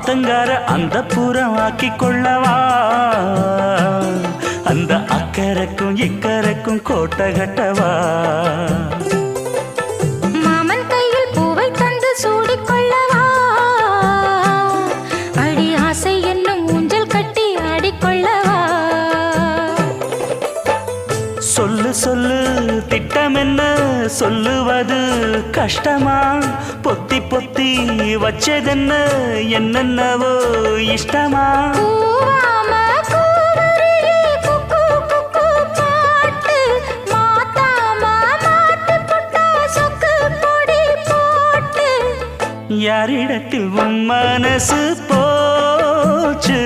ஆத்தங்கார அந்த புறம் ஆக்கி கொள்ளவா அந்த அக்கறைக்கும் இக்கரைக்கும் கோட்டை கட்டவா மாமன் கையில் பூவை தந்து சூடிக்கொள்ளவா அடி ஆசை என்னும் ஊஞ்சல் கட்டி ஆடிக்கொள்ளவா சொல்லு சொல்லு திட்டம் என்ன சொல்லுவது கஷ்டமா பொத்தி பொத்தி வச்சதென்ன என்னென்னவோ இஷ்டமா கூவாம கூவருளி குக்கு குக்கு பாட்டு மாத்தாம மாட்டு புட்டா சொக்கு பொடி போட்டு யாரிடத்தில் உன் மனசு போச்சு